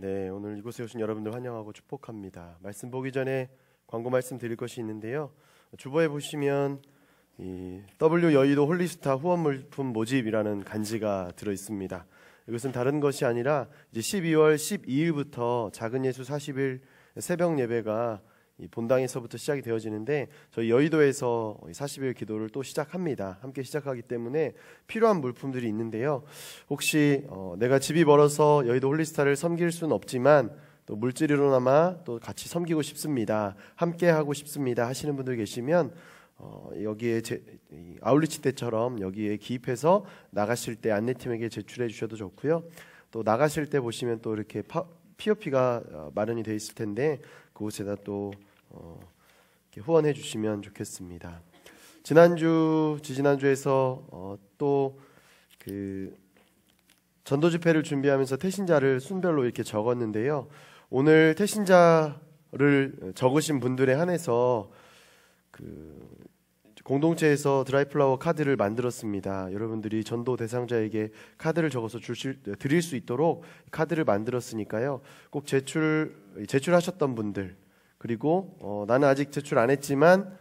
네, 오늘 이곳에 오신 여러분들 환영하고 축복합니다. 말씀 보기 전에 광고 말씀 드릴 것이 있는데요. 주보에 보시면 이 W 여의도 홀리스타 후원 물품 모집이라는 간지가 들어 있습니다. 이것은 다른 것이 아니라 이제 12월 12일부터 작은 예수 40일 새벽 예배가 이 본당에서부터 시작이 되어지는데 저희 여의도에서 40일 기도를 또 시작합니다. 함께 시작하기 때문에 필요한 물품들이 있는데요. 혹시 내가 집이 멀어서 여의도 홀리스타를 섬길 수는 없지만 또 물질으로나마 또 같이 섬기고 싶습니다. 함께 하고 싶습니다 하시는 분들 계시면 여기에 아울리치 때처럼 여기에 기입해서 나가실 때 안내팀에게 제출해 주셔도 좋고요. 또 나가실 때 보시면 또 이렇게 POP가 마련이 되어 있을 텐데 그곳에다 또 이렇게 후원해 주시면 좋겠습니다. 지지난주에서 또 그 전도 집회를 준비하면서 태신자를 순별로 이렇게 적었는데요. 오늘 태신자를 적으신 분들에 한해서 그 공동체에서 드라이플라워 카드를 만들었습니다. 여러분들이 전도 대상자에게 카드를 적어서 드릴 수 있도록 카드를 만들었으니까요. 꼭 제출하셨던 분들, 그리고 나는 아직 제출 안 했지만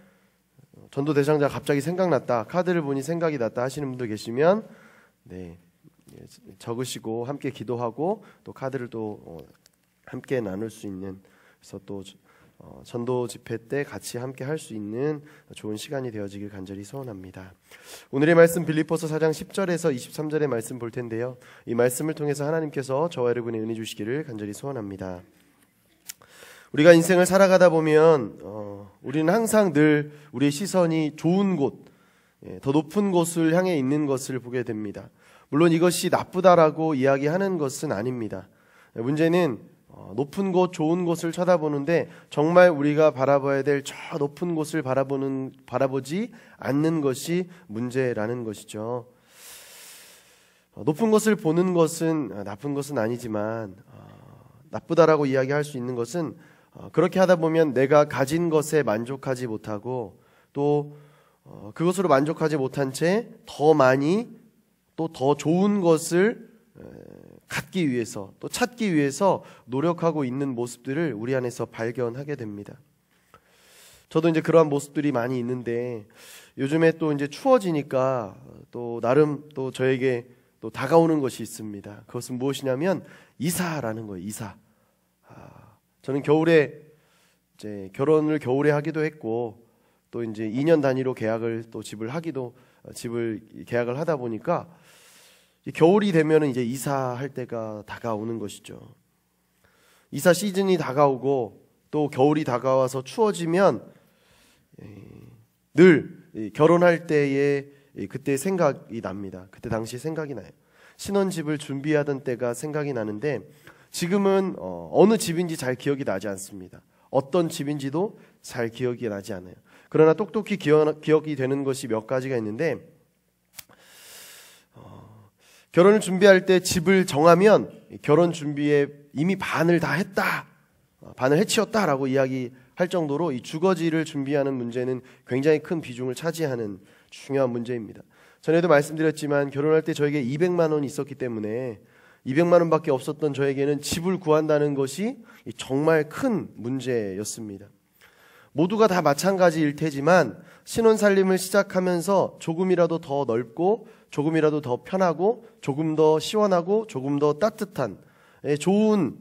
전도 대상자 갑자기 생각났다, 카드를 보니 생각이 났다 하시는 분들 계시면 네, 적으시고 함께 기도하고 또 카드를 또 함께 나눌 수 있는, 그래서 또 전도 집회 때 같이 함께 할 수 있는 좋은 시간이 되어지길 간절히 소원합니다. 오늘의 말씀 빌립보서 4장 10절에서 23절의 말씀 볼 텐데요. 이 말씀을 통해서 하나님께서 저와 여러분의 은혜 주시기를 간절히 소원합니다. 우리가 인생을 살아가다 보면 우리는 항상 늘 우리의 시선이 좋은 곳, 더 높은 곳을 향해 있는 것을 보게 됩니다. 물론 이것이 나쁘다라고 이야기하는 것은 아닙니다. 문제는 높은 곳, 좋은 곳을 쳐다보는데 정말 우리가 바라봐야 될 저 높은 곳을 바라보지 않는 것이 문제라는 것이죠. 높은 것을 보는 것은 나쁜 것은 아니지만 나쁘다라고 이야기할 수 있는 것은 그렇게 하다 보면 내가 가진 것에 만족하지 못하고 또 그것으로 만족하지 못한 채 더 많이 또 더 좋은 것을 갖기 위해서 또 찾기 위해서 노력하고 있는 모습들을 우리 안에서 발견하게 됩니다. 저도 이제 그러한 모습들이 많이 있는데 요즘에 또 이제 추워지니까 또 나름 또 저에게 또 다가오는 것이 있습니다. 그것은 무엇이냐면 이사라는 거예요. 이사. 저는 겨울에 이제 결혼을 겨울에 하기도 했고 또 이제 2년 단위로 계약을 또 집을 계약을 하다 보니까 겨울이 되면은 이제 이사할 때가 다가오는 것이죠. 이사 시즌이 다가오고 또 겨울이 다가와서 추워지면 늘 결혼할 때의 그때 생각이 납니다. 그때 당시 생각이 나요. 신혼집을 준비하던 때가 생각이 나는데 지금은 어느 집인지 잘 기억이 나지 않습니다. 어떤 집인지도 잘 기억이 나지 않아요. 그러나 똑똑히 기억이 되는 것이 몇 가지가 있는데 결혼을 준비할 때 집을 정하면 결혼 준비에 이미 반을 다 했다, 반을 해치웠다라고 이야기할 정도로 이 주거지를 준비하는 문제는 굉장히 큰 비중을 차지하는 중요한 문제입니다. 전에도 말씀드렸지만 결혼할 때 저에게 200만 원이 있었기 때문에 200만 원밖에 없었던 저에게는 집을 구한다는 것이 정말 큰 문제였습니다. 모두가 다 마찬가지일 테지만 신혼살림을 시작하면서 조금이라도 더 넓고 조금이라도 더 편하고 조금 더 시원하고 조금 더 따뜻한 좋은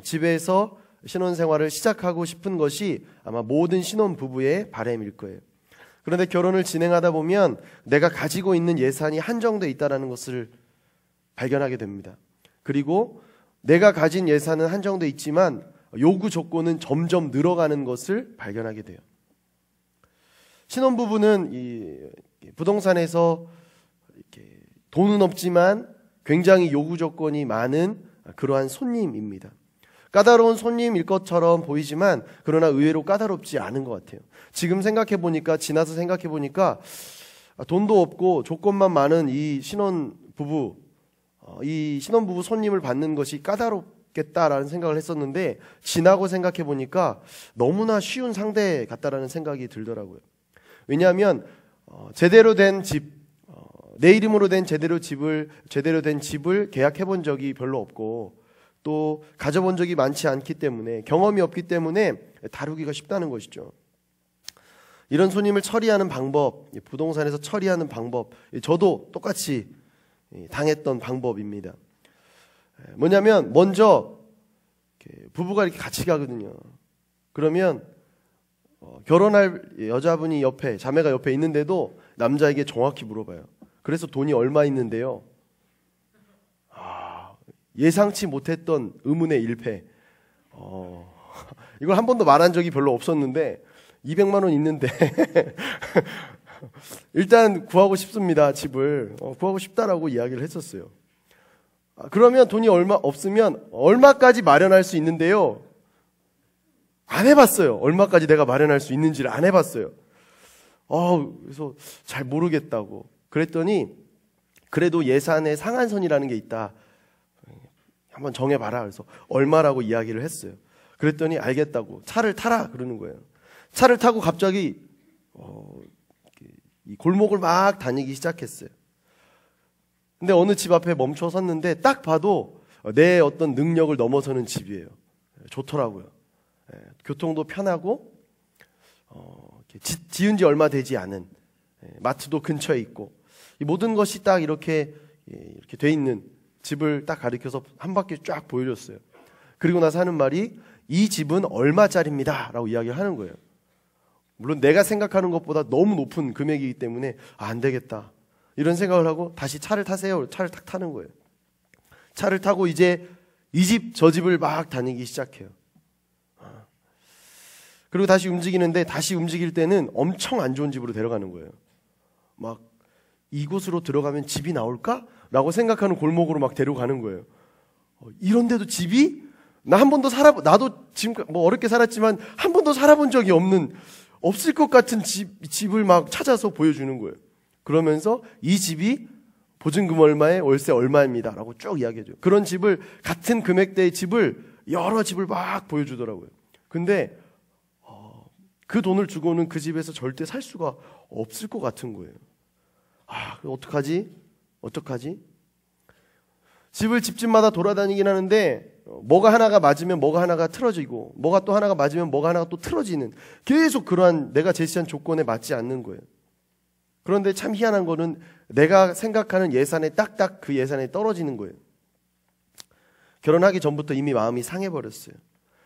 집에서 신혼생활을 시작하고 싶은 것이 아마 모든 신혼부부의 바람일 거예요. 그런데 결혼을 진행하다 보면 내가 가지고 있는 예산이 한정되어 있다는 것을 발견하게 됩니다. 그리고 내가 가진 예산은 한정되어 있지만 요구 조건은 점점 늘어가는 것을 발견하게 돼요. 신혼부부는 이 부동산에서 이렇게 돈은 없지만 굉장히 요구 조건이 많은 그러한 손님입니다. 까다로운 손님일 것처럼 보이지만 그러나 의외로 까다롭지 않은 것 같아요. 지금 지나서 생각해 보니까 돈도 없고 조건만 많은 이 신혼부부 손님을 받는 것이 까다롭겠다라는 생각을 했었는데 지나고 생각해 보니까 너무나 쉬운 상대 같다라는 생각이 들더라고요. 왜냐하면 제대로 된 집, 내 이름으로 된 제대로 된 집을 계약해 본 적이 별로 없고 또 가져본 적이 많지 않기 때문에, 경험이 없기 때문에 다루기가 쉽다는 것이죠. 이런 손님을 처리하는 방법, 부동산에서 처리하는 방법, 저도 똑같이 당했던 방법입니다. 뭐냐면 먼저 부부가 이렇게 같이 가거든요. 그러면 결혼할 여자분이 옆에, 자매가 옆에 있는데도 남자에게 정확히 물어봐요. 그래서 돈이 얼마 있는데요? 예상치 못했던 의문의 일패. 이걸 한 번도 말한 적이 별로 없었는데 200만 원 있는데 일단 구하고 싶습니다. 집을 구하고 싶다라고 이야기를 했었어요. 그러면 돈이 얼마 없으면 얼마까지 마련할 수 있는데요? 안 해봤어요. 얼마까지 내가 마련할 수 있는지를 안 해봤어요. 그래서 잘 모르겠다고. 그랬더니 그래도 예산의 상한선이라는 게 있다. 한번 정해봐라. 그래서 얼마라고 이야기를 했어요. 그랬더니 알겠다고. 차를 타라 그러는 거예요. 차를 타고 갑자기 이 골목을 막 다니기 시작했어요. 근데 어느 집 앞에 멈춰 섰는데 딱 봐도 내 어떤 능력을 넘어서는 집이에요. 좋더라고요. 교통도 편하고 지은 지 얼마 되지 않은, 마트도 근처에 있고, 이 모든 것이 딱 이렇게 돼 있는 집을 딱 가리켜서 한 바퀴 쫙 보여줬어요. 그리고 나서 하는 말이 이 집은 얼마짜리입니다 라고 이야기를 하는 거예요. 물론 내가 생각하는 것보다 너무 높은 금액이기 때문에 안 되겠다 이런 생각을 하고 다시 차를 타세요. 차를 탁 타는 거예요. 차를 타고 이제 이 집 저 집을 막 다니기 시작해요. 그리고 다시 움직이는데, 다시 움직일 때는 엄청 안 좋은 집으로 데려가는 거예요. 막 이곳으로 들어가면 집이 나올까? 라고 생각하는 골목으로 막 데려가는 거예요. 이런데도 집이? 나 한 번도 나도 지금 뭐 어렵게 살았지만 한 번도 살아본 적이 없을 것 같은 집을 막 찾아서 보여주는 거예요. 그러면서 이 집이 보증금 얼마에 월세 얼마입니다 라고 쭉 이야기해줘요. 그런 집을, 같은 금액대의 집을, 여러 집을 막 보여주더라고요. 근데 그 돈을 주고는 그 집에서 절대 살 수가 없을 것 같은 거예요. 어떡하지? 집을 집집마다 돌아다니긴 하는데 뭐가 하나가 맞으면 뭐가 하나가 틀어지고, 뭐가 또 하나가 맞으면 뭐가 하나가 또 틀어지는, 계속 그러한 내가 제시한 조건에 맞지 않는 거예요. 그런데 참 희한한 거는 내가 생각하는 예산에 딱딱 그 예산에 떨어지는 거예요. 결혼하기 전부터 이미 마음이 상해버렸어요.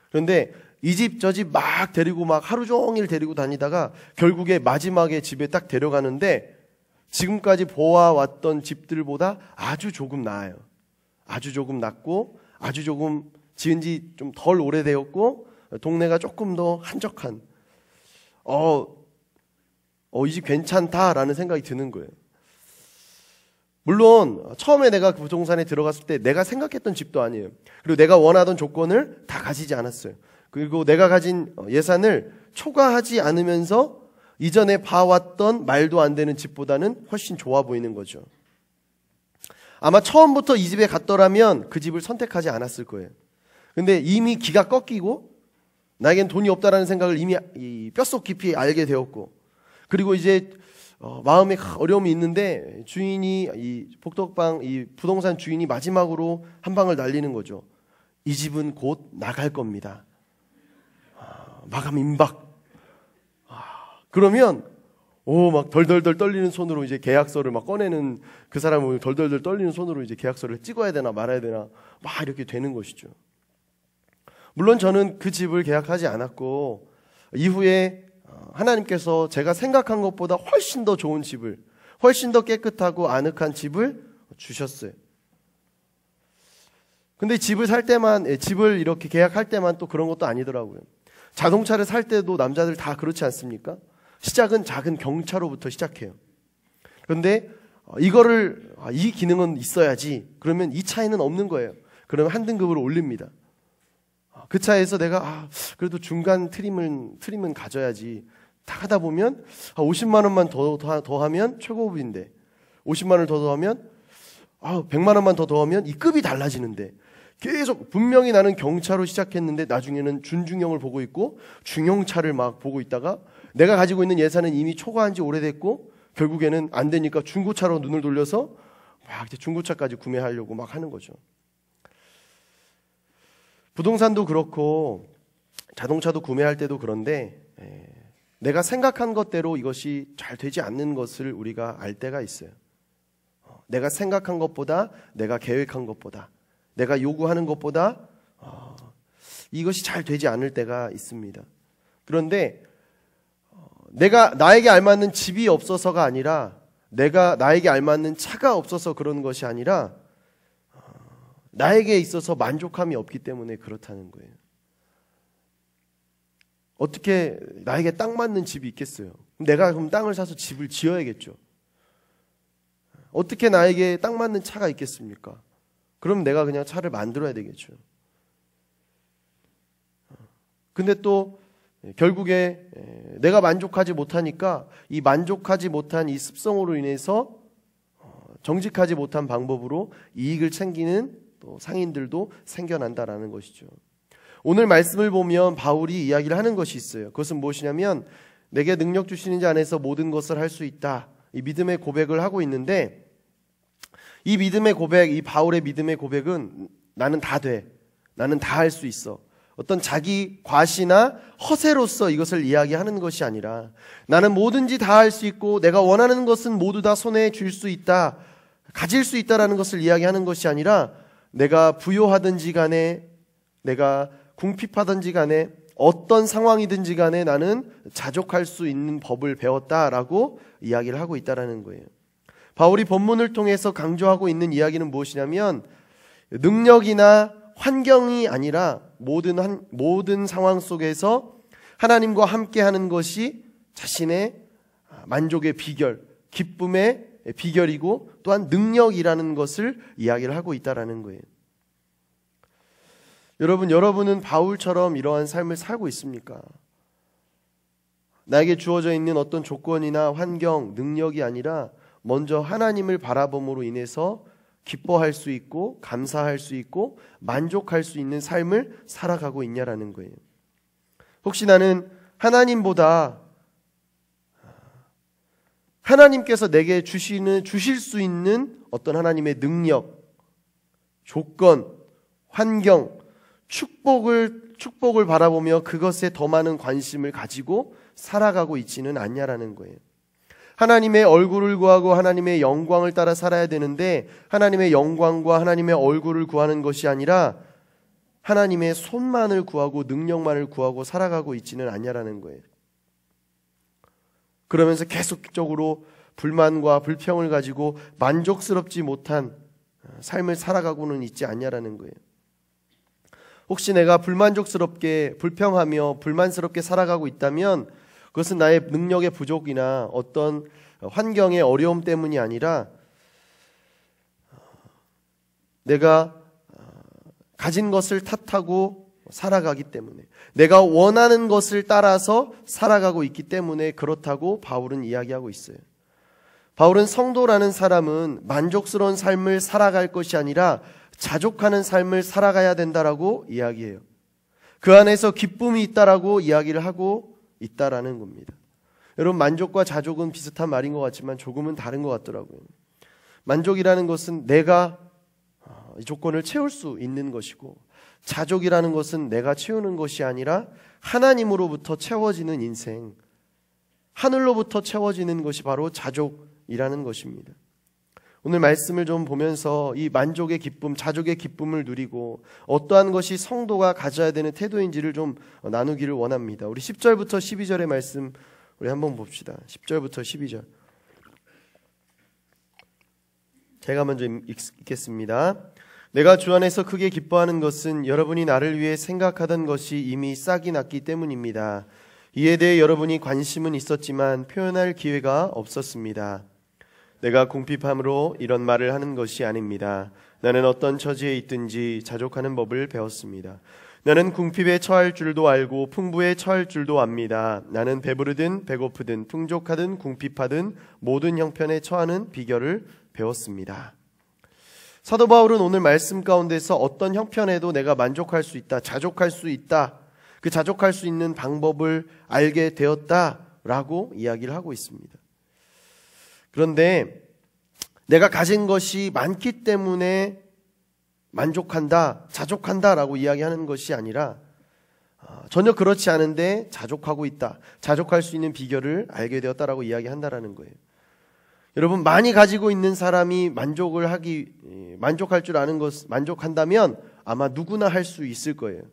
그런데 이 집 저 집 막 데리고 막 하루 종일 데리고 다니다가 결국에 마지막에 집에 딱 데려가는데 지금까지 보아왔던 집들보다 아주 조금 나아요. 아주 조금 낫고, 아주 조금 지은 지 좀 덜 오래되었고, 동네가 조금 더 한적한, 이 집 괜찮다라는 생각이 드는 거예요. 물론 처음에 내가 그 부동산에 들어갔을 때 내가 생각했던 집도 아니에요. 그리고 내가 원하던 조건을 다 가지지 않았어요. 그리고 내가 가진 예산을 초과하지 않으면서 이전에 봐왔던 말도 안 되는 집보다는 훨씬 좋아 보이는 거죠. 아마 처음부터 이 집에 갔더라면 그 집을 선택하지 않았을 거예요. 근데 이미 기가 꺾이고 나에겐 돈이 없다라는 생각을 이미 뼛속 깊이 알게 되었고, 그리고 이제 마음에 어려움이 있는데 주인이, 이 복덕방 이 부동산 주인이 마지막으로 한 방을 날리는 거죠. 이 집은 곧 나갈 겁니다. 마감 임박. 그러면 막 덜덜덜 떨리는 손으로 이제 계약서를 막 꺼내는, 그 사람은 덜덜덜 떨리는 손으로 이제 계약서를 찍어야 되나 말아야 되나 막 이렇게 되는 것이죠. 물론 저는 그 집을 계약하지 않았고, 이후에 하나님께서 제가 생각한 것보다 훨씬 더 좋은 집을, 훨씬 더 깨끗하고 아늑한 집을 주셨어요. 근데 집을 살 때만, 집을 이렇게 계약할 때만 또 그런 것도 아니더라고요. 자동차를 살 때도 남자들 다 그렇지 않습니까? 시작은 작은 경차로부터 시작해요. 그런데 이 기능은 있어야지, 그러면 이 차에는 없는 거예요. 그러면 한 등급으로 올립니다. 그 차에서 내가 그래도 중간 트림은 가져야지, 다 하다 보면 50만 원만 더 하면 최고급인데, 50만 원을 더 더하면 100만 원만 더 더하면 이 급이 달라지는데, 계속 분명히 나는 경차로 시작했는데 나중에는 준중형을 보고 있고 중형차를 막 보고 있다가 내가 가지고 있는 예산은 이미 초과한 지 오래됐고 결국에는 안 되니까 중고차로 눈을 돌려서 막 이제 중고차까지 구매하려고 막 하는 거죠. 부동산도 그렇고 자동차도 구매할 때도 그런데 내가 생각한 것대로 이것이 잘 되지 않는 것을 우리가 알 때가 있어요. 내가 생각한 것보다, 내가 계획한 것보다, 내가 요구하는 것보다 이것이 잘 되지 않을 때가 있습니다. 그런데 나에게 알맞는 집이 없어서가 아니라, 나에게 알맞는 차가 없어서 그런 것이 아니라 나에게 있어서 만족함이 없기 때문에 그렇다는 거예요. 어떻게 나에게 딱 맞는 집이 있겠어요? 내가 그럼 땅을 사서 집을 지어야겠죠. 어떻게 나에게 딱 맞는 차가 있겠습니까? 그럼 내가 그냥 차를 만들어야 되겠죠. 근데 또 결국에 내가 만족하지 못하니까 이 만족하지 못한 이 습성으로 인해서 정직하지 못한 방법으로 이익을 챙기는 또 상인들도 생겨난다라는 것이죠. 오늘 말씀을 보면 바울이 이야기를 하는 것이 있어요. 그것은 무엇이냐면 내게 능력 주시는 자 안에서 모든 것을 할 수 있다. 이 믿음의 고백을 하고 있는데 이 믿음의 고백, 이 바울의 믿음의 고백은 나는 다 돼. 나는 다 할 수 있어. 어떤 자기 과시나 허세로서 이것을 이야기하는 것이 아니라 나는 뭐든지 다 할 수 있고 내가 원하는 것은 모두 다 손에 쥘 수 있다. 가질 수 있다라는 것을 이야기하는 것이 아니라 내가 부요하든지 간에 내가 궁핍하든지 간에 어떤 상황이든지 간에 나는 자족할 수 있는 법을 배웠다라고 이야기를 하고 있다라는 거예요. 바울이 본문을 통해서 강조하고 있는 이야기는 무엇이냐면 능력이나 환경이 아니라 모든 상황 속에서 하나님과 함께하는 것이 자신의 만족의 비결, 기쁨의 비결이고 또한 능력이라는 것을 이야기를 하고 있다라는 거예요. 여러분은 바울처럼 이러한 삶을 살고 있습니까? 나에게 주어져 있는 어떤 조건이나 환경, 능력이 아니라 먼저 하나님을 바라봄으로 인해서 기뻐할 수 있고 감사할 수 있고 만족할 수 있는 삶을 살아가고 있냐라는 거예요. 혹시 나는 하나님보다 하나님께서 내게 주실 수 있는 어떤 하나님의 능력, 조건, 환경, 축복을 바라보며 그것에 더 많은 관심을 가지고 살아가고 있지는 않냐라는 거예요. 하나님의 얼굴을 구하고 하나님의 영광을 따라 살아야 되는데 하나님의 영광과 하나님의 얼굴을 구하는 것이 아니라 하나님의 손만을 구하고 능력만을 구하고 살아가고 있지는 않냐라는 거예요. 그러면서 계속적으로 불만과 불평을 가지고 만족스럽지 못한 삶을 살아가고는 있지 않냐라는 거예요. 혹시 내가 불만족스럽게 불평하며 불만스럽게 살아가고 있다면 그것은 나의 능력의 부족이나 어떤 환경의 어려움 때문이 아니라 내가 가진 것을 탓하고 살아가기 때문에 내가 원하는 것을 따라서 살아가고 있기 때문에 그렇다고 바울은 이야기하고 있어요. 바울은 성도라는 사람은 만족스러운 삶을 살아갈 것이 아니라 자족하는 삶을 살아가야 된다라고 이야기해요. 그 안에서 기쁨이 있다라고 이야기를 하고 있다라는 겁니다. 여러분, 만족과 자족은 비슷한 말인 것 같지만 조금은 다른 것 같더라고요. 만족이라는 것은 내가 이 조건을 채울 수 있는 것이고 자족이라는 것은 내가 채우는 것이 아니라 하나님으로부터 채워지는 인생, 하늘로부터 채워지는 것이 바로 자족이라는 것입니다. 오늘 말씀을 좀 보면서 이 만족의 기쁨, 자족의 기쁨을 누리고 어떠한 것이 성도가 가져야 되는 태도인지를 좀 나누기를 원합니다. 우리 10절부터 12절의 말씀 우리 한번 봅시다. 10절부터 12절. 제가 먼저 읽겠습니다. 내가 주 안에서 크게 기뻐하는 것은 여러분이 나를 위해 생각하던 것이 이미 싹이 났기 때문입니다. 이에 대해 여러분이 관심은 있었지만 표현할 기회가 없었습니다. 내가 궁핍함으로 이런 말을 하는 것이 아닙니다. 나는 어떤 처지에 있든지 자족하는 법을 배웠습니다. 나는 궁핍에 처할 줄도 알고 풍부에 처할 줄도 압니다. 나는 배부르든 배고프든 풍족하든 궁핍하든 모든 형편에 처하는 비결을 배웠습니다. 사도 바울은 오늘 말씀 가운데서 어떤 형편에도 내가 만족할 수 있다, 자족할 수 있다, 그 자족할 수 있는 방법을 알게 되었다라고 이야기를 하고 있습니다. 그런데 내가 가진 것이 많기 때문에 만족한다, 자족한다라고 이야기하는 것이 아니라 전혀 그렇지 않은데 자족하고 있다, 자족할 수 있는 비결을 알게 되었다라고 이야기한다라는 거예요. 여러분, 많이 가지고 있는 사람이 만족할 줄 아는 것, 만족한다면 아마 누구나 할 수 있을 거예요.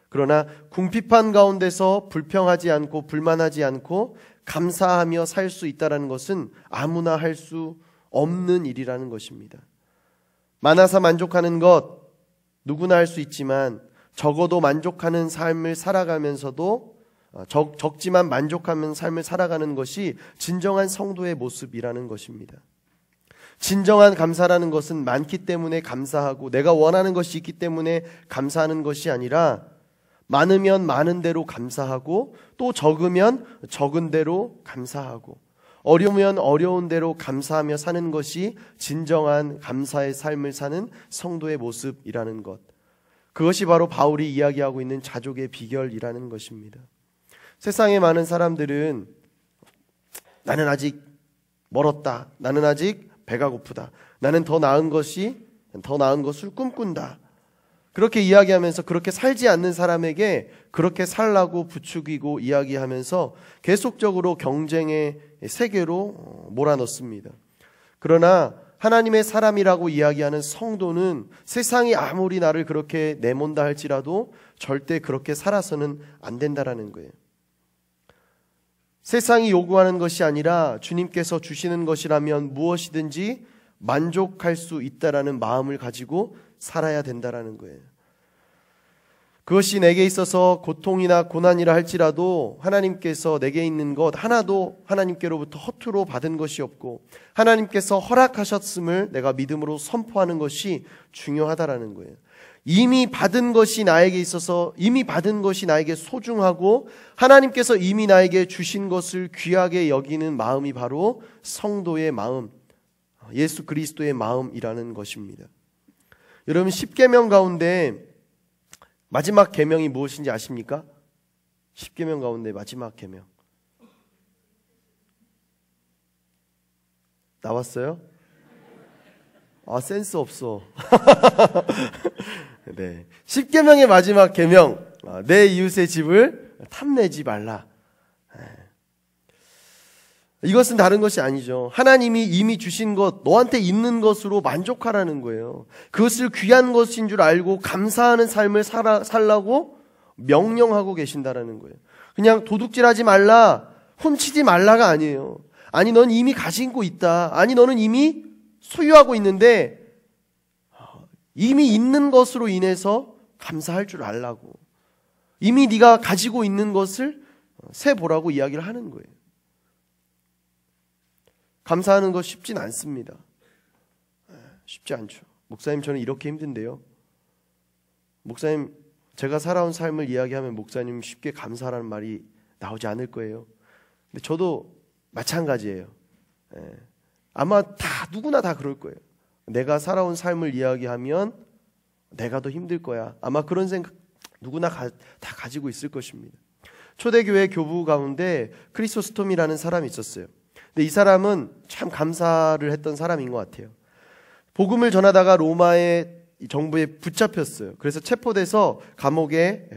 그러나 궁핍한 가운데서 불평하지 않고 불만하지 않고 감사하며 살 수 있다는 것은 아무나 할 수 없는 일이라는 것입니다. 많아서 만족하는 것 누구나 할 수 있지만 적어도 만족하는 삶을 살아가면서도 적지만 만족하는 삶을 살아가는 것이 진정한 성도의 모습이라는 것입니다. 진정한 감사라는 것은 많기 때문에 감사하고 내가 원하는 것이 있기 때문에 감사하는 것이 아니라 많으면 많은 대로 감사하고 또 적으면 적은 대로 감사하고 어려우면 어려운 대로 감사하며 사는 것이 진정한 감사의 삶을 사는 성도의 모습이라는 것. 그것이 바로 바울이 이야기하고 있는 자족의 비결이라는 것입니다. 세상에 많은 사람들은 나는 아직 멀었다, 나는 아직 배가 고프다, 나는 더 나은 것을 꿈꾼다, 그렇게 이야기하면서 그렇게 살지 않는 사람에게 그렇게 살라고 부추기고 이야기하면서 계속적으로 경쟁의 세계로 몰아넣습니다. 그러나 하나님의 사람이라고 이야기하는 성도는 세상이 아무리 나를 그렇게 내몬다 할지라도 절대 그렇게 살아서는 안 된다라는 거예요. 세상이 요구하는 것이 아니라 주님께서 주시는 것이라면 무엇이든지 만족할 수 있다라는 마음을 가지고 살아야 된다라는 거예요. 그것이 내게 있어서 고통이나 고난이라 할지라도 하나님께서 내게 있는 것 하나도 하나님께로부터 허투루 받은 것이 없고 하나님께서 허락하셨음을 내가 믿음으로 선포하는 것이 중요하다라는 거예요. 이미 받은 것이 나에게 있어서 이미 받은 것이 나에게 소중하고 하나님께서 이미 나에게 주신 것을 귀하게 여기는 마음이 바로 성도의 마음, 예수 그리스도의 마음이라는 것입니다. 여러분, 10계명 가운데 마지막 계명이 무엇인지 아십니까? 10계명 가운데 마지막 계명 나왔어요? 아, 센스 없어. 네, 10계명의 마지막 계명, 내 이웃의 집을 탐내지 말라. 이것은 다른 것이 아니죠. 하나님이 이미 주신 것, 너한테 있는 것으로 만족하라는 거예요. 그것을 귀한 것인 줄 알고 감사하는 삶을 살라고 명령하고 계신다라는 거예요. 그냥 도둑질하지 말라, 훔치지 말라가 아니에요. 아니, 넌 이미 가지고 있다. 아니, 너는 이미 소유하고 있는데 이미 있는 것으로 인해서 감사할 줄 알라고. 이미 네가 가지고 있는 것을 세보라고 이야기를 하는 거예요. 감사하는 거 쉽진 않습니다. 쉽지 않죠. 목사님, 저는 이렇게 힘든데요. 목사님, 제가 살아온 삶을 이야기하면 목사님 쉽게 감사라는 말이 나오지 않을 거예요. 근데 저도 마찬가지예요. 아마 누구나 다 그럴 거예요. 내가 살아온 삶을 이야기하면 내가 더 힘들 거야. 아마 그런 생각 누구나 다 가지고 있을 것입니다. 초대교회 교부 가운데 크리소스톰이라는 사람이 있었어요. 근데 이 사람은 참 감사를 했던 사람인 것 같아요. 복음을 전하다가 로마의 정부에 붙잡혔어요. 그래서 체포돼서 감옥에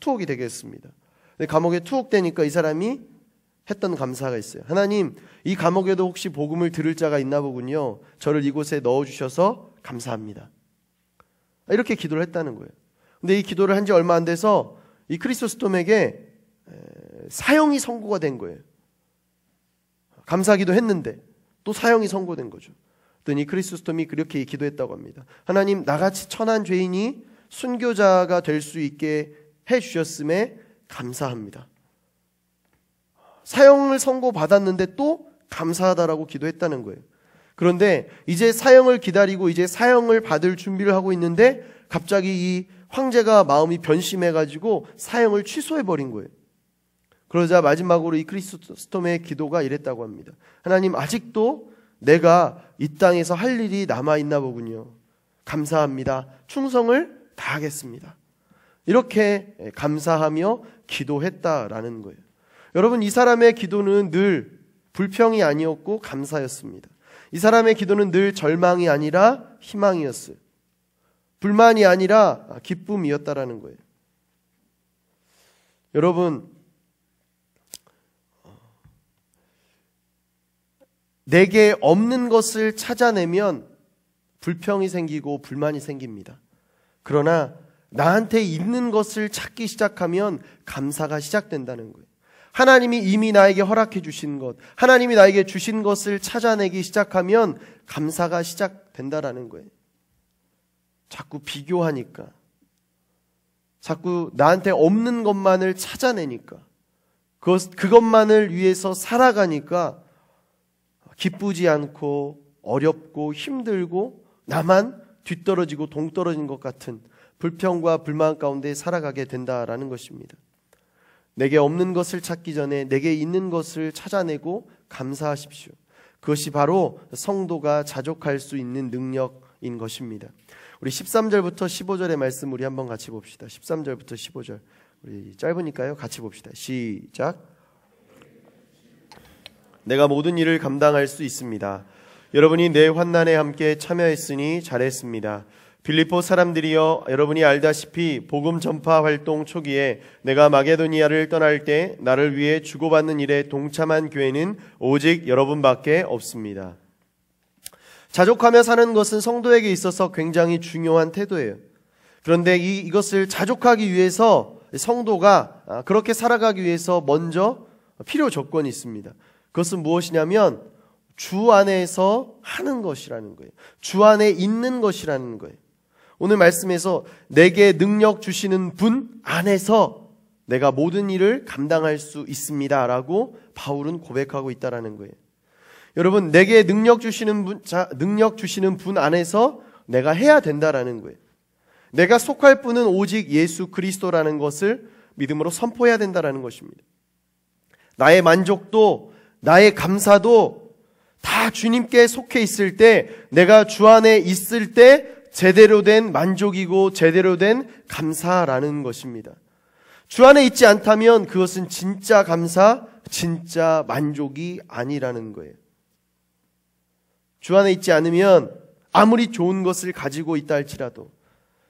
투옥이 되겠습니다. 근데 감옥에 투옥되니까 이 사람이 했던 감사가 있어요. 하나님, 이 감옥에도 혹시 복음을 들을 자가 있나 보군요. 저를 이곳에 넣어주셔서 감사합니다. 이렇게 기도를 했다는 거예요. 근데 이 기도를 한 지 얼마 안 돼서 이 크리소스톰에게 사형이 선고가 된 거예요. 감사기도 했는데 또 사형이 선고된 거죠. 그랬더니 크리소스톰이 그렇게 기도했다고 합니다. 하나님, 나같이 천한 죄인이 순교자가 될 수 있게 해주셨음에 감사합니다. 사형을 선고받았는데 또 감사하다라고 기도했다는 거예요. 그런데 이제 사형을 기다리고 이제 사형을 받을 준비를 하고 있는데 갑자기 이 황제가 마음이 변심해가지고 사형을 취소해버린 거예요. 그러자 마지막으로 이 크리소스톰의 기도가 이랬다고 합니다. 하나님, 아직도 내가 이 땅에서 할 일이 남아있나 보군요. 감사합니다. 충성을 다하겠습니다. 이렇게 감사하며 기도했다라는 거예요. 여러분, 이 사람의 기도는 늘 불평이 아니었고 감사였습니다. 이 사람의 기도는 늘 절망이 아니라 희망이었어요. 불만이 아니라 기쁨이었다라는 거예요. 여러분, 내게 없는 것을 찾아내면 불평이 생기고 불만이 생깁니다. 그러나 나한테 있는 것을 찾기 시작하면 감사가 시작된다는 거예요. 하나님이 이미 나에게 허락해 주신 것, 하나님이 나에게 주신 것을 찾아내기 시작하면 감사가 시작된다라는 거예요. 자꾸 비교하니까, 자꾸 나한테 없는 것만을 찾아내니까, 그것만을 위해서 살아가니까 기쁘지 않고 어렵고 힘들고 나만 뒤떨어지고 동떨어진 것 같은 불평과 불만 가운데 살아가게 된다라는 것입니다. 내게 없는 것을 찾기 전에 내게 있는 것을 찾아내고 감사하십시오. 그것이 바로 성도가 자족할 수 있는 능력인 것입니다. 우리 13절부터 15절의 말씀 우리 한번 같이 봅시다. 13절부터 15절. 우리 짧으니까요. 같이 봅시다. 시작. 내가 모든 일을 감당할 수 있습니다. 여러분이 내 환난에 함께 참여했으니 잘했습니다. 빌립보 사람들이여, 여러분이 알다시피 복음 전파 활동 초기에 내가 마게도니아를 떠날 때 나를 위해 주고받는 일에 동참한 교회는 오직 여러분밖에 없습니다. 자족하며 사는 것은 성도에게 있어서 굉장히 중요한 태도예요. 그런데 이것을 자족하기 위해서 성도가 그렇게 살아가기 위해서 먼저 필요 조건이 있습니다. 그것은 무엇이냐면 주 안에서 하는 것이라는 거예요. 주 안에 있는 것이라는 거예요. 오늘 말씀에서 내게 능력 주시는 분 안에서 내가 모든 일을 감당할 수 있습니다 라고 바울은 고백하고 있다는 거예요. 여러분, 내게 능력 주시는 분 안에서 내가 해야 된다라는 거예요. 내가 속할 분은 오직 예수 그리스도라는 것을 믿음으로 선포해야 된다라는 것입니다. 나의 만족도, 나의 감사도 다 주님께 속해 있을 때, 내가 주 안에 있을 때 제대로 된 만족이고 제대로 된 감사라는 것입니다. 주 안에 있지 않다면 그것은 진짜 감사, 진짜 만족이 아니라는 거예요. 주 안에 있지 않으면 아무리 좋은 것을 가지고 있다 할지라도,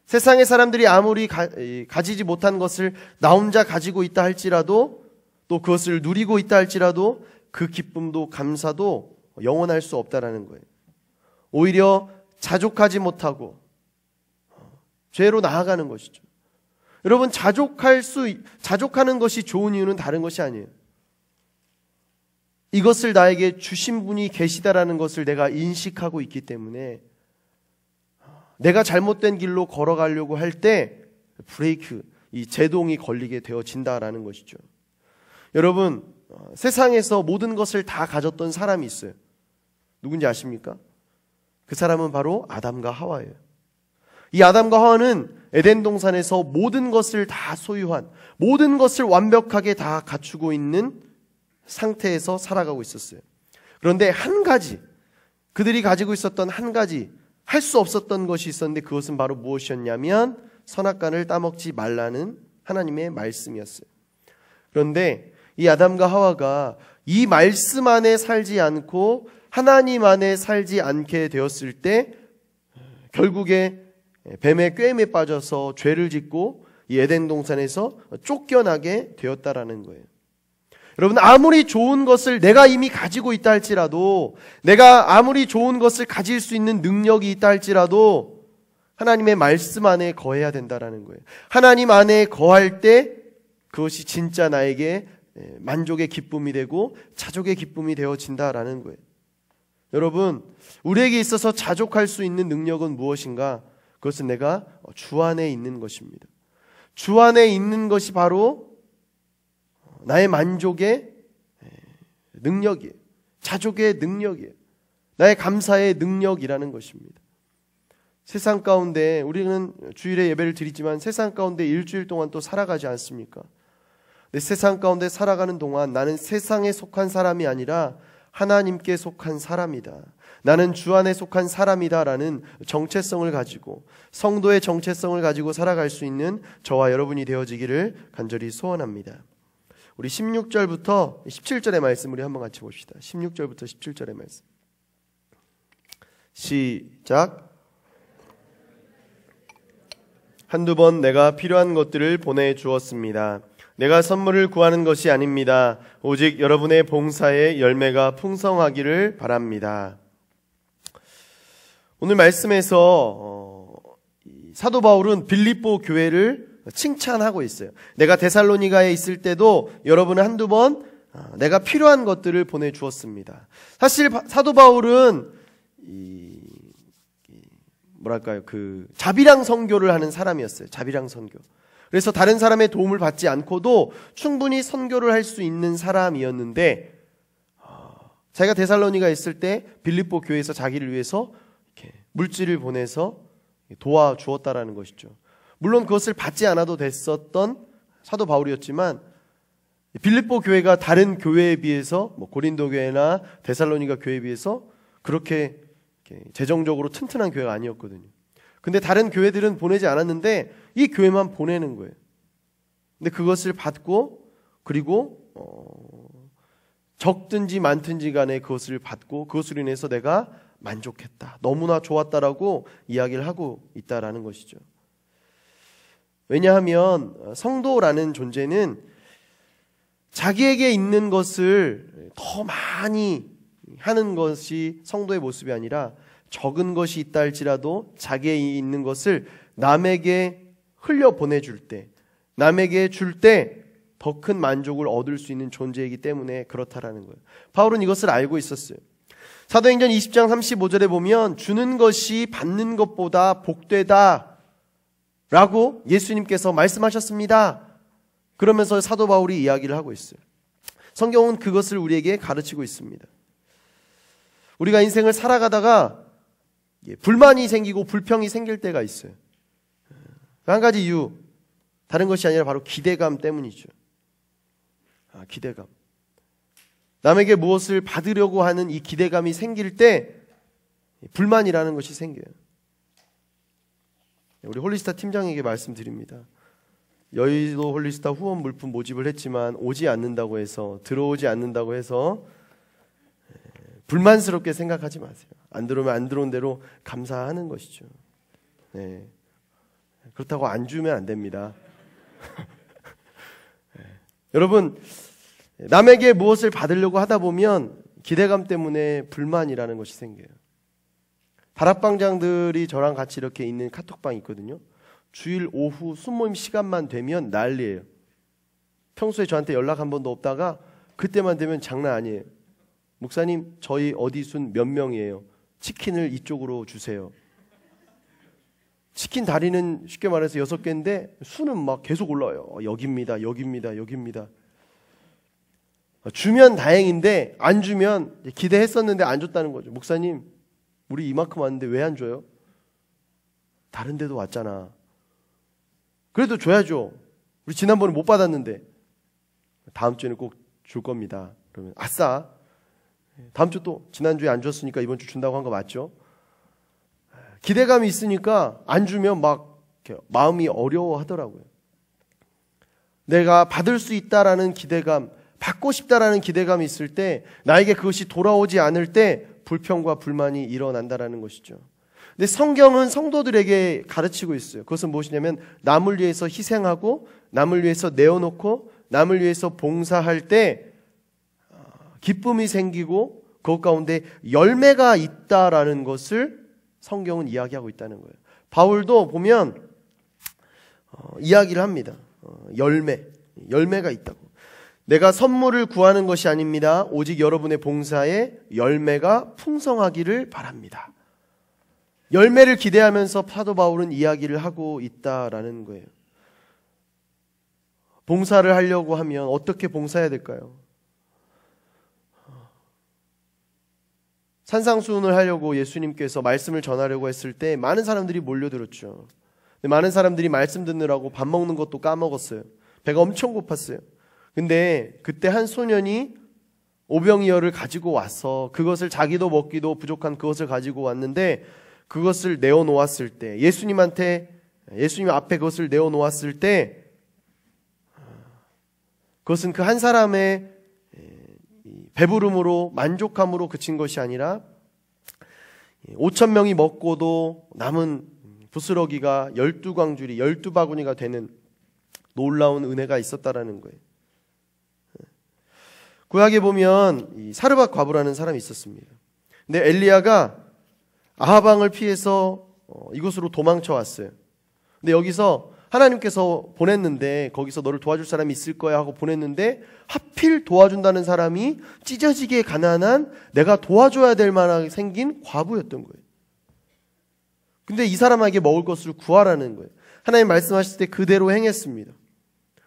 세상의 사람들이 아무리 가지지 못한 것을 나 혼자 가지고 있다 할지라도, 또 그것을 누리고 있다 할지라도 그 기쁨도 감사도 영원할 수 없다라는 거예요. 오히려 자족하지 못하고 죄로 나아가는 것이죠. 여러분, 자족하는 것이 좋은 이유는 다른 것이 아니에요. 이것을 나에게 주신 분이 계시다라는 것을 내가 인식하고 있기 때문에 내가 잘못된 길로 걸어가려고 할 때 브레이크, 이 제동이 걸리게 되어진다라는 것이죠. 여러분, 세상에서 모든 것을 다 가졌던 사람이 있어요. 누군지 아십니까? 그 사람은 바로 아담과 하와예요. 이 아담과 하와는 에덴 동산에서 모든 것을 다 소유한, 모든 것을 완벽하게 다 갖추고 있는 상태에서 살아가고 있었어요. 그런데 한 가지, 그들이 가지고 있었던 한 가지 할 수 없었던 것이 있었는데 그것은 바로 무엇이었냐면 선악과를 따먹지 말라는 하나님의 말씀이었어요. 그런데 이 아담과 하와가 이 말씀 안에 살지 않고 하나님 안에 살지 않게 되었을 때 결국에 뱀의 꾀임에 빠져서 죄를 짓고 이 에덴 동산에서 쫓겨나게 되었다라는 거예요. 여러분, 아무리 좋은 것을 내가 이미 가지고 있다 할지라도, 내가 아무리 좋은 것을 가질 수 있는 능력이 있다 할지라도 하나님의 말씀 안에 거해야 된다라는 거예요. 하나님 안에 거할 때 그것이 진짜 나에게 만족의 기쁨이 되고 자족의 기쁨이 되어진다라는 거예요. 여러분, 우리에게 있어서 자족할 수 있는 능력은 무엇인가? 그것은 내가 주 안에 있는 것입니다. 주 안에 있는 것이 바로 나의 만족의 능력이에요. 자족의 능력이에요. 나의 감사의 능력이라는 것입니다. 세상 가운데 우리는 주일에 예배를 드리지만 세상 가운데 일주일 동안 또 살아가지 않습니까? 내 세상 가운데 살아가는 동안 나는 세상에 속한 사람이 아니라 하나님께 속한 사람이다. 나는 주 안에 속한 사람이다라는 정체성을 가지고, 성도의 정체성을 가지고 살아갈 수 있는 저와 여러분이 되어지기를 간절히 소원합니다. 우리 16절부터 17절의 말씀 우리 한번 같이 봅시다. 16절부터 17절의 말씀. 시작. 한두 번 내가 필요한 것들을 보내주었습니다. 내가 선물을 구하는 것이 아닙니다. 오직 여러분의 봉사의 열매가 풍성하기를 바랍니다. 오늘 말씀에서 사도 바울은 빌립보 교회를 칭찬하고 있어요. 내가 데살로니가에 있을 때도 여러분은 한두 번 내가 필요한 것들을 보내주었습니다. 사실 사도 바울은 자비랑 선교를 하는 사람이었어요. 자비랑 선교. 그래서 다른 사람의 도움을 받지 않고도 충분히 선교를 할 수 있는 사람이었는데, 자기가 데살로니가에 있을 때 빌립보 교회에서 자기를 위해서 이렇게 물질을 보내서 도와주었다라는 것이죠. 물론 그것을 받지 않아도 됐었던 사도 바울이었지만, 빌립보 교회가 다른 교회에 비해서 고린도 교회나 데살로니가 교회에 비해서 그렇게 재정적으로 튼튼한 교회가 아니었거든요. 근데 다른 교회들은 보내지 않았는데 이 교회만 보내는 거예요. 근데 그것을 받고, 그리고 적든지 많든지 간에 그것을 받고 그것으로 인해서 내가 만족했다, 너무나 좋았다라고 이야기를 하고 있다라는 것이죠. 왜냐하면 성도라는 존재는 자기에게 있는 것을 더 많이 하는 것이 성도의 모습이 아니라, 적은 것이 있다 할지라도 자기에 있는 것을 남에게 흘려 보내줄 때, 남에게 줄 때 더 큰 만족을 얻을 수 있는 존재이기 때문에 그렇다라는 거예요. 바울은 이것을 알고 있었어요. 사도행전 20장 35절에 보면 주는 것이 받는 것보다 복되다 라고 예수님께서 말씀하셨습니다. 그러면서 사도 바울이 이야기를 하고 있어요. 성경은 그것을 우리에게 가르치고 있습니다. 우리가 인생을 살아가다가 불만이 생기고 불평이 생길 때가 있어요. 한 가지 이유, 다른 것이 아니라 바로 기대감 때문이죠. 기대감. 남에게 무엇을 받으려고 하는 이 기대감이 생길 때 불만이라는 것이 생겨요. 우리 홀리스타 팀장에게 말씀드립니다. 여의도 홀리스타 후원 물품 모집을 했지만 오지 않는다고 해서, 들어오지 않는다고 해서 불만스럽게 생각하지 마세요. 안 들어오면 안 들어온 대로 감사하는 것이죠. 네. 그렇다고 안 주면 안 됩니다. 여러분, 남에게 무엇을 받으려고 하다 보면 기대감 때문에 불만이라는 것이 생겨요. 다락방장들이 저랑 같이 이렇게 있는 카톡방이 있거든요. 주일 오후 순모임 시간만 되면 난리예요. 평소에 저한테 연락 한 번도 없다가 그때만 되면 장난 아니에요. 목사님, 저희 어디 순 몇 명이에요? 치킨을 이쪽으로 주세요. 치킨 다리는 쉽게 말해서 6개인데 수는 막 계속 올라와요. 여기입니다, 여기입니다, 여기입니다. 주면 다행인데 안 주면, 기대했었는데 안 줬다는 거죠. 목사님, 우리 이만큼 왔는데 왜 안 줘요? 다른 데도 왔잖아. 그래도 줘야죠. 우리 지난번에 못 받았는데. 다음 주에는 꼭 줄 겁니다. 그러면 아싸, 다음 주 또 지난주에 안 줬으니까 이번 주 준다고 한 거 맞죠? 기대감이 있으니까 안 주면 막 마음이 어려워하더라고요. 내가 받을 수 있다라는 기대감, 받고 싶다라는 기대감이 있을 때, 나에게 그것이 돌아오지 않을 때 불평과 불만이 일어난다라는 것이죠. 근데 성경은 성도들에게 가르치고 있어요. 그것은 무엇이냐면, 남을 위해서 희생하고 남을 위해서 내어놓고 남을 위해서 봉사할 때 기쁨이 생기고 그것 가운데 열매가 있다라는 것을 성경은 이야기하고 있다는 거예요. 바울도 보면 이야기를 합니다. 열매가 있다고. 내가 선물을 구하는 것이 아닙니다. 오직 여러분의 봉사에 열매가 풍성하기를 바랍니다. 열매를 기대하면서 사도 바울은 이야기를 하고 있다라는 거예요. 봉사를 하려고 하면 어떻게 봉사해야 될까요? 산상수훈을 하려고 예수님께서 말씀을 전하려고 했을 때 많은 사람들이 몰려들었죠. 많은 사람들이 말씀 듣느라고 밥 먹는 것도 까먹었어요. 배가 엄청 고팠어요. 근데 그때 한 소년이 오병이어를 가지고 와서 그것을 자기도 먹기도 부족한 그것을 가지고 왔는데, 그것을 내어놓았을 때, 예수님 앞에 그것을 내어놓았을 때, 그것은 그 한 사람의 배부름으로 만족함으로 그친 것이 아니라 5,000명이 먹고도 남은 부스러기가 12광줄이 12바구니가 되는 놀라운 은혜가 있었다라는 거예요. 구약에 보면 이 사르밧 과부라는 사람이 있었습니다. 근데 엘리야가 아합 왕을 피해서 이곳으로 도망쳐 왔어요. 근데 여기서 하나님께서 보냈는데, 거기서 너를 도와줄 사람이 있을 거야 하고 보냈는데, 하필 도와준다는 사람이 찢어지게 가난한, 내가 도와줘야 될 만하게 생긴 과부였던 거예요. 근데 이 사람에게 먹을 것을 구하라는 거예요. 하나님 말씀하실 때 그대로 행했습니다.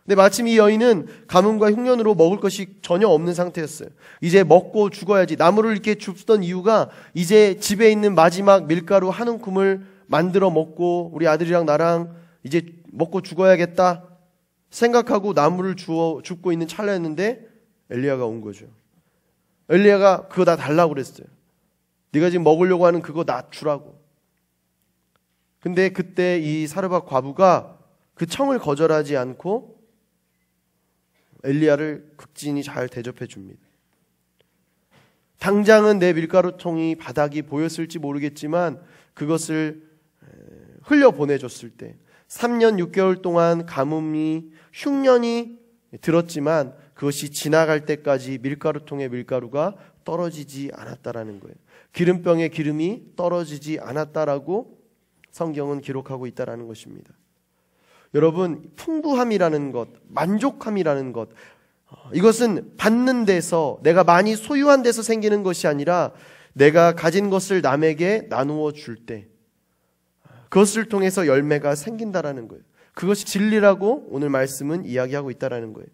근데 마침 이 여인은 가뭄과 흉년으로 먹을 것이 전혀 없는 상태였어요. 이제 먹고 죽어야지. 나무를 이렇게 줍던 이유가 이제 집에 있는 마지막 밀가루 한 움큼을 만들어 먹고 우리 아들이랑 나랑 이제 먹고 죽어야겠다 생각하고 나무를 줍고 있는 찰나였는데 엘리야가 온 거죠. 엘리야가 그거 나 달라고 그랬어요. 네가 지금 먹으려고 하는 그거 나 주라고. 근데 그때 이 사르밧 과부가 그 청을 거절하지 않고 엘리야를 극진히 잘 대접해 줍니다. 당장은 내 밀가루통이 바닥이 보였을지 모르겠지만 그것을 흘려 보내줬을 때 3년 6개월 동안 가뭄이 흉년이 들었지만 그것이 지나갈 때까지 밀가루통의 밀가루가 떨어지지 않았다라는 거예요. 기름병의 기름이 떨어지지 않았다라고 성경은 기록하고 있다라는 것입니다. 여러분, 풍부함이라는 것, 만족함이라는 것, 이것은 받는 데서, 내가 많이 소유한 데서 생기는 것이 아니라 내가 가진 것을 남에게 나누어 줄 때 그것을 통해서 열매가 생긴다라는 거예요. 그것이 진리라고 오늘 말씀은 이야기하고 있다라는 거예요.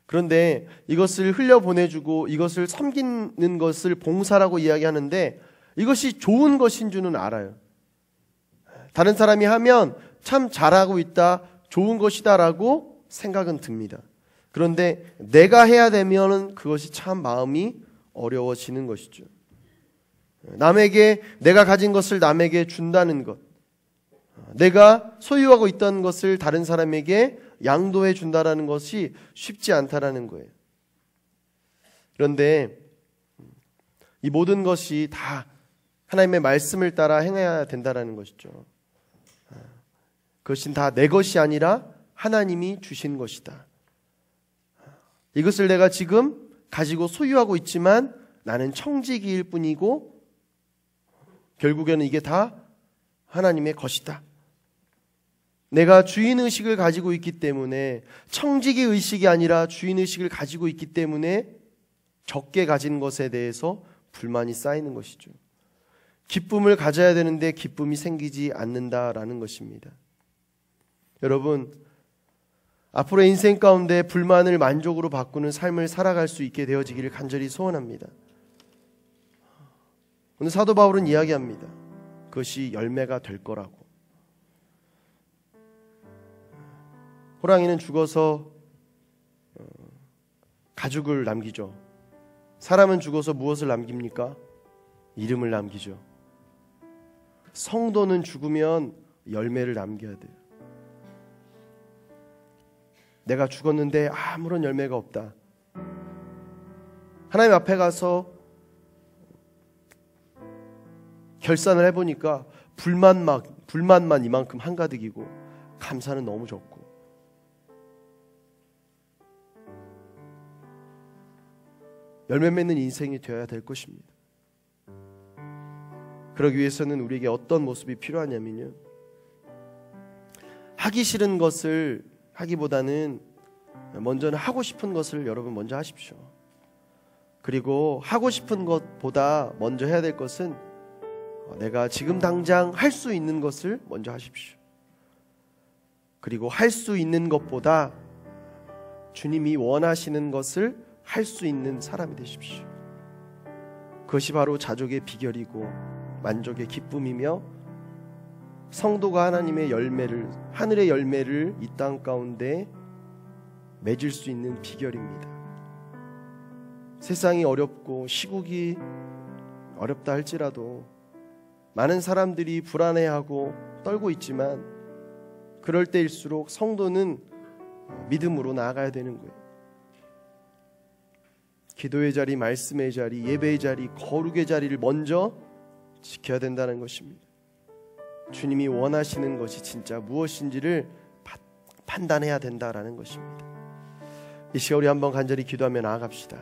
그런데 이것을 흘려보내주고 이것을 섬기는 것을 봉사라고 이야기하는데 이것이 좋은 것인 줄은 알아요. 다른 사람이 하면 참 잘하고 있다, 좋은 것이다라고 생각은 듭니다. 그런데 내가 해야 되면 그것이 참 마음이 어려워지는 것이죠. 남에게, 내가 가진 것을 남에게 준다는 것, 내가 소유하고 있던 것을 다른 사람에게 양도해 준다는 것이 쉽지 않다라는 거예요. 그런데 이 모든 것이 다 하나님의 말씀을 따라 행해야 된다는 것이죠. 그것은 다 내 것이 아니라 하나님이 주신 것이다. 이것을 내가 지금 가지고 소유하고 있지만 나는 청지기일 뿐이고 결국에는 이게 다 하나님의 것이다. 내가 주인의식을 가지고 있기 때문에, 청지기 의식이 아니라 주인의식을 가지고 있기 때문에 적게 가진 것에 대해서 불만이 쌓이는 것이죠. 기쁨을 가져야 되는데 기쁨이 생기지 않는다라는 것입니다. 여러분, 앞으로의 인생 가운데 불만을 만족으로 바꾸는 삶을 살아갈 수 있게 되어지기를 간절히 소원합니다. 오늘 사도 바울은 이야기합니다. 그것이 열매가 될 거라고. 호랑이는 죽어서 가죽을 남기죠. 사람은 죽어서 무엇을 남깁니까? 이름을 남기죠. 성도는 죽으면 열매를 남겨야 돼요. 내가 죽었는데 아무런 열매가 없다. 하나님 앞에 가서 결산을 해보니까 불만만 이만큼 한가득이고 감사는 너무 적고, 열매 맺는 인생이 되어야 될 것입니다. 그러기 위해서는 우리에게 어떤 모습이 필요하냐면요, 하기 싫은 것을 하기보다는 먼저는 하고 싶은 것을 여러분 먼저 하십시오. 그리고 하고 싶은 것보다 먼저 해야 될 것은 내가 지금 당장 할 수 있는 것을 먼저 하십시오. 그리고 할 수 있는 것보다 주님이 원하시는 것을 할 수 있는 사람이 되십시오. 그것이 바로 자족의 비결이고 만족의 기쁨이며 성도가 하나님의 열매를, 하늘의 열매를 이 땅 가운데 맺을 수 있는 비결입니다. 세상이 어렵고 시국이 어렵다 할지라도 많은 사람들이 불안해하고 떨고 있지만 그럴 때일수록 성도는 믿음으로 나아가야 되는 거예요. 기도의 자리, 말씀의 자리, 예배의 자리, 거룩의 자리를 먼저 지켜야 된다는 것입니다. 주님이 원하시는 것이 진짜 무엇인지를 판단해야 된다라는 것입니다. 이 시간 우리 한번 간절히 기도하며 나아갑시다.